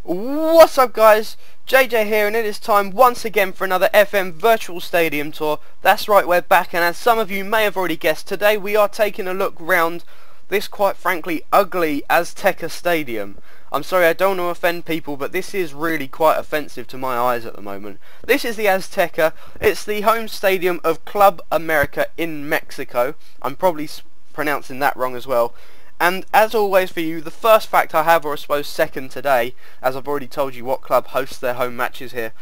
What's up guys, JJ here, and it is time once again for another FM Virtual Stadium Tour. That's right, we're back, and as some of you may have already guessed, today we are taking a look round this quite frankly ugly Azteca Stadium. I'm sorry, I don't want to offend people, but this is really quite offensive to my eyes at the moment. This is the Azteca. It's the home stadium of Club América in Mexico. I'm probably pronouncing that wrong as well. And as always for you, the first fact I have, or I suppose second today, as I've already told you what club hosts their home matches here,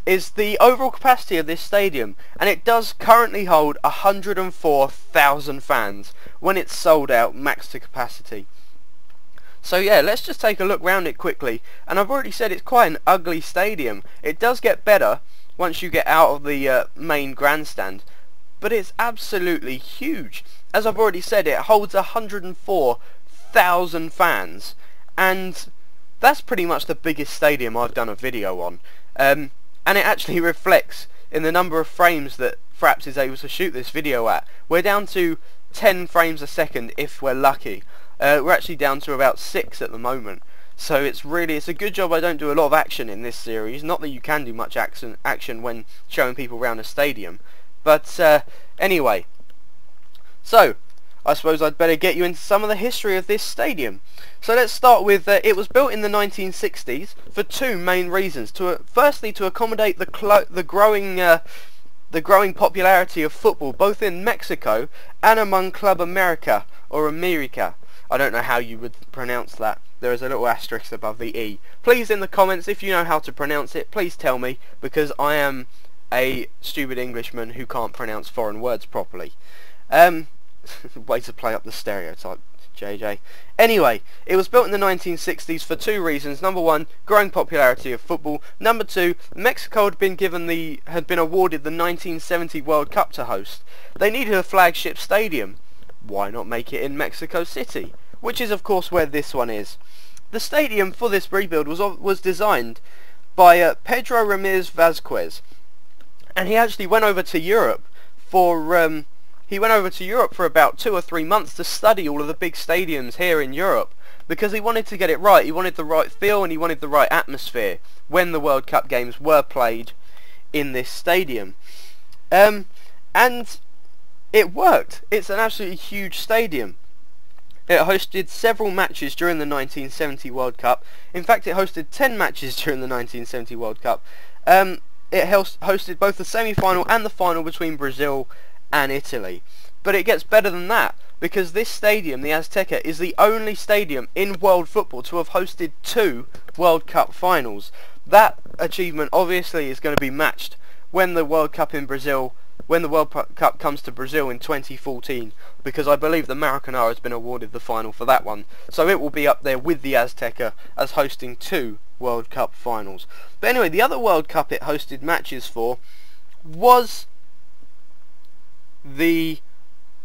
is the overall capacity of this stadium. And it does currently hold 104,000 fans when it's sold out max to capacity. So yeah, let's just take a look round it quickly. And I've already said it's quite an ugly stadium. It does get better once you get out of the main grandstand. But it's absolutely huge. As I've already said, it holds 104,000 fans, and that's pretty much the biggest stadium I've done a video on. And it actually reflects in the number of frames that Fraps is able to shoot this video at. We're down to 10 frames a second if we're lucky. We're actually down to about 6 at the moment. So it's a good job I don't do a lot of action in this series. Not that you can do much action when showing people around a stadium. But anyway, so I suppose I'd better get you into some of the history of this stadium. So let's start with it was built in the 1960s for two main reasons. Firstly, to accommodate the growing popularity of football both in Mexico and among Club América or América. I don't know how you would pronounce that. There is a little asterisk above the E. Please in the comments, if you know how to pronounce it, please tell me, because I am a stupid Englishman who can't pronounce foreign words properly. Way to play up the stereotype, JJ. Anyway, it was built in the 1960s for two reasons. Number one, growing popularity of football. Number two, Mexico had been awarded the 1970 World Cup to host. They needed a flagship stadium. Why not make it in Mexico City? Which is of course where this one is. The stadium for this rebuild was designed by Pedro Ramirez Vázquez. And he actually went over to Europe for about 2 or 3 months to study all of the big stadiums here in Europe, because he wanted to get it right. He wanted the right feel and he wanted the right atmosphere when the World Cup games were played in this stadium. And it worked. It's an absolutely huge stadium. It hosted several matches during the 1970 World Cup. In fact, it hosted 10 matches during the 1970 World Cup. It hosted both the semi-final and the final between Brazil and Italy. But it gets better than that, because this stadium, the Azteca, is the only stadium in world football to have hosted 2 World Cup finals. That achievement obviously is going to be matched when the World Cup comes to Brazil in 2014, because I believe the Maracanã has been awarded the final for that one. So it will be up there with the Azteca as hosting 2 World Cup finals. But anyway, the other World Cup it hosted matches for was the,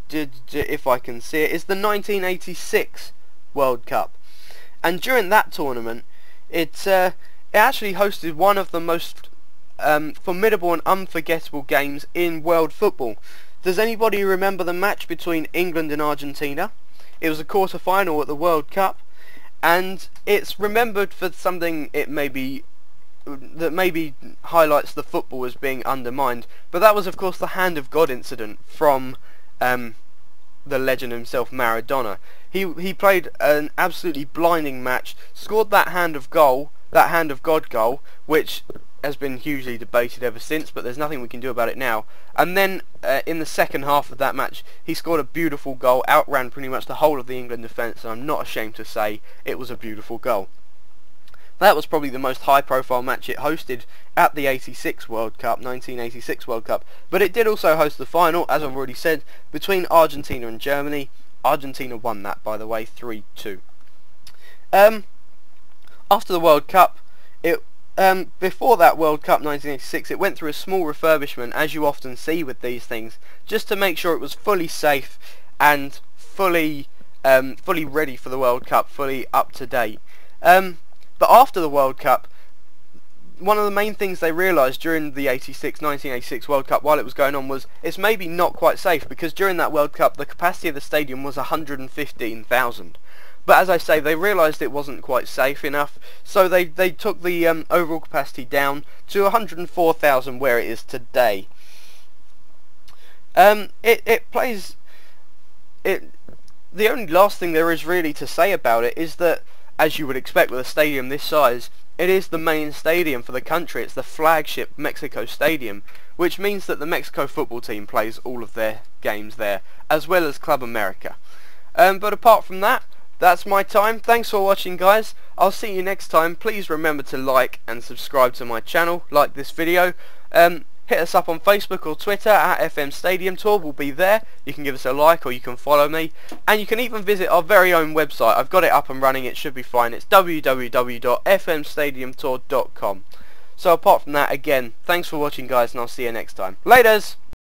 if I can see it, is the 1986 World Cup. And during that tournament, it actually hosted one of the most formidable and unforgettable games in world football. Does anybody remember the match between England and Argentina? It was a quarter-final at the World Cup, and it's remembered for something that maybe highlights the football as being undermined, but that was of course the hand of God incident from the legend himself, Maradona. He played an absolutely blinding match, scored that hand of God goal, which has been hugely debated ever since, but there's nothing we can do about it now. And then in the second half of that match, he scored a beautiful goal, outran pretty much the whole of the England defence, and I'm not ashamed to say it was a beautiful goal. That was probably the most high-profile match it hosted at the 1986 World Cup. But it did also host the final, as I've already said, between Argentina and Germany. Argentina won that, by the way, 3-2. After the World Cup, before that World Cup 1986, it went through a small refurbishment, as you often see with these things, just to make sure it was fully safe and fully ready for the World Cup, fully up to date. But after the World Cup, one of the main things they realised during the 1986 World Cup while it was going on was it's maybe not quite safe, because during that World Cup the capacity of the stadium was 115,000. But as I say, they realised it wasn't quite safe enough, so they took the overall capacity down to 104,000 where it is today. It plays... The only last thing there is really to say about it is that, as you would expect with a stadium this size, it is the main stadium for the country. It's the flagship Mexico Stadium, which means that the Mexico football team plays all of their games there, as well as Club America. But apart from that, that's my time. Thanks for watching, guys. I'll see you next time. Please remember to like and subscribe to my channel, like this video. Hit us up on Facebook or Twitter at FM Stadium Tour. We'll be there. You can give us a like or you can follow me. And you can even visit our very own website. I've got it up and running. It should be fine. It's www.fmstadiumtour.com. So apart from that, again, thanks for watching, guys, and I'll see you next time. Laters!